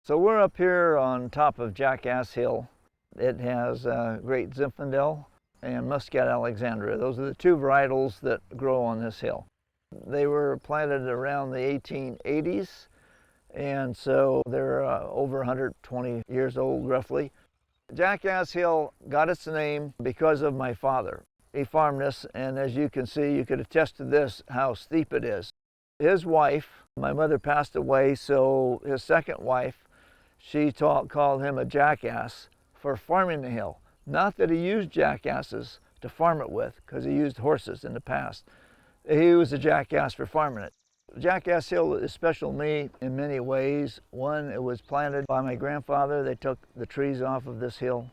So we're up here on top of Jackass Hill. It has great Zinfandel and Muscat Alexandria. Those are the two varietals that grow on this hill. They were planted around the 1880s, and so they're over 120 years old roughly. Jackass Hill got its name because of my father. He farmed this, and as you can see, you could attest to this, how steep it is. His wife, my mother passed away, so his second wife, she called him a jackass for farming the hill. Not that he used jackasses to farm it with, because he used horses in the past. He was a jackass for farming it. Jackass Hill is special to me in many ways. One, it was planted by my grandfather. They took the trees off of this hill,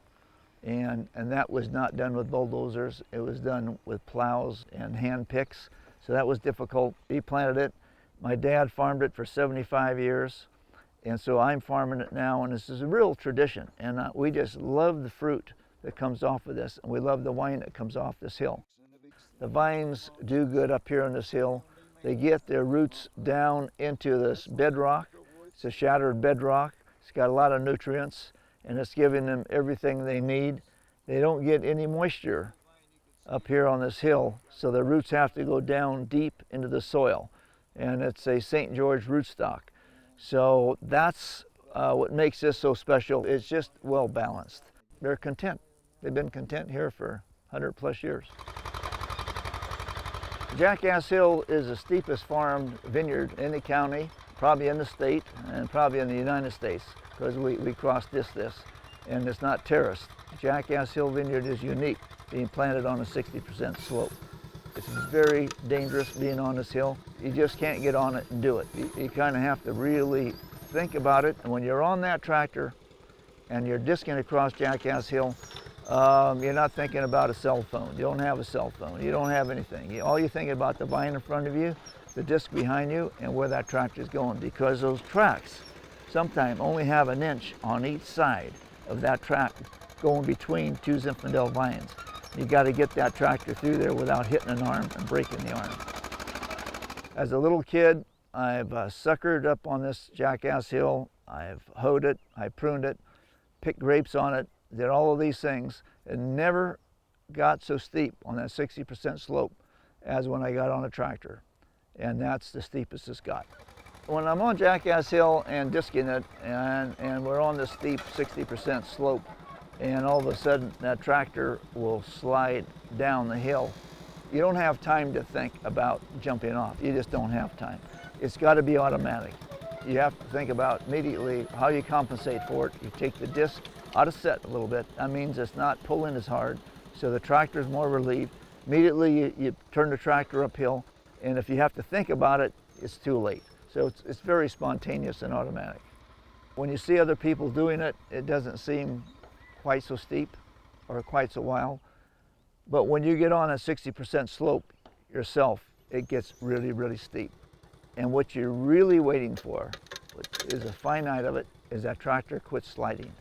and that was not done with bulldozers. It was done with plows and hand picks, so that was difficult. He planted it. My dad farmed it for 75 years, and so I'm farming it now, and this is a real tradition, and we just love the fruit that comes off of this, and we love the wine that comes off this hill. The vines do good up here on this hill. They get their roots down into this bedrock. It's a shattered bedrock. It's got a lot of nutrients, and it's giving them everything they need. They don't get any moisture up here on this hill, so the roots have to go down deep into the soil, and it's a St. George rootstock. So that's what makes this so special. It's just well balanced. They're content. They've been content here for 100+ years. Jackass Hill is the steepest farmed vineyard in the county, probably in the state, and probably in the United States, because we crossed this, and it's not terraced. Jackass Hill Vineyard is unique, being planted on a 60% slope. It's very dangerous being on this hill. You just can't get on it and do it. You kind of have to really think about it, and when you're on that tractor and you're disking across Jackass Hill, you're not thinking about a cell phone. You don't have a cell phone. You don't have anything. All you're thinking about the vine in front of you, the disc behind you, and where that tractor is going, because those tracks sometimes only have an inch on each side of that track going between two Zinfandel vines. You got to get that tractor through there without hitting an arm and breaking the arm. As a little kid, I've suckered up on this Jackass Hill. I've hoed it, I pruned it, picked grapes on it, did all of these things. It never got so steep on that 60% slope as when I got on a tractor. And that's the steepest it's got. When I'm on Jackass Hill and disking it, and we're on this steep 60% slope, and all of a sudden that tractor will slide down the hill, you don't have time to think about jumping off. You just don't have time. It's got to be automatic. You have to think about immediately how you compensate for it. You take the disc out of set a little bit. That means it's not pulling as hard, so the tractor is more relieved. Immediately you turn the tractor uphill, and if you have to think about it, it's too late. So it's very spontaneous and automatic. When you see other people doing it, it doesn't seem quite so steep or quite so wild. But when you get on a 60% slope yourself, it gets really, really steep. And what you're really waiting for, which is a finite of it, is that tractor quits sliding.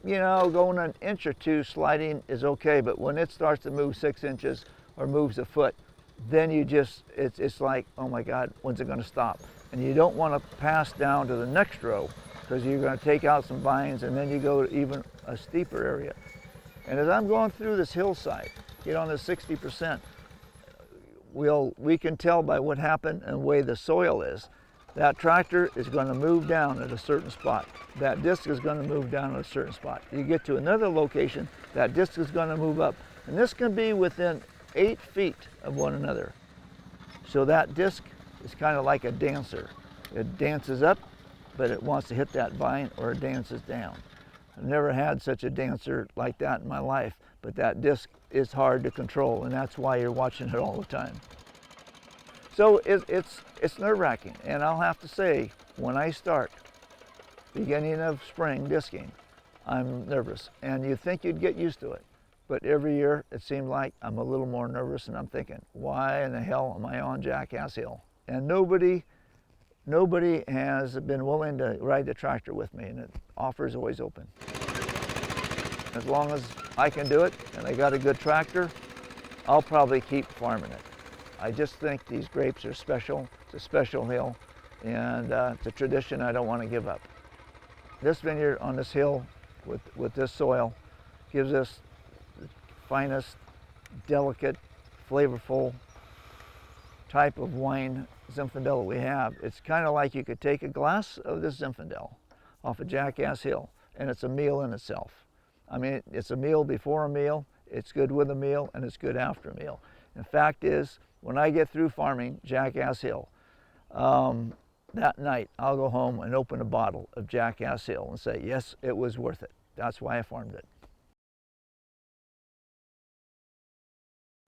You know, going an inch or two sliding is okay, but when it starts to move 6 inches or moves a foot, then it's like, oh my God, when's it gonna stop? And you don't wanna pass down to the next row, because you're gonna take out some vines, and then you go to even a steeper area. And as I'm going through this hillside, get on the 60%, we can tell by what happened and the way the soil is. That tractor is going to move down at a certain spot. That disc is going to move down at a certain spot. You get to another location, that disc is going to move up. And this can be within 8 feet of one another. So that disc is kind of like a dancer. It dances up, but it wants to hit that vine, or it dances down. I've never had such a dancer like that in my life, but that disc is hard to control, and that's why you're watching it all the time. So it's nerve-wracking, and I'll have to say, when I start, beginning of spring disking, I'm nervous, and you think you'd get used to it. But every year, it seemed like I'm a little more nervous, and I'm thinking, why in the hell am I on Jackass Hill? And nobody has been willing to ride the tractor with me, and the offer is always open. As long as I can do it, and I got a good tractor, I'll probably keep farming it. I just think these grapes are special. It's a special hill, and it's a tradition I don't want to give up. This vineyard on this hill with this soil gives us the finest, delicate, flavorful type of wine Zinfandel we have. It's kind of like you could take a glass of this Zinfandel off of Jackass Hill, and it's a meal in itself. I mean, it's a meal before a meal, it's good with a meal, and it's good after a meal. And the fact is, when I get through farming Jackass Hill, that night I'll go home and open a bottle of Jackass Hill and say, yes, it was worth it. That's why I farmed it.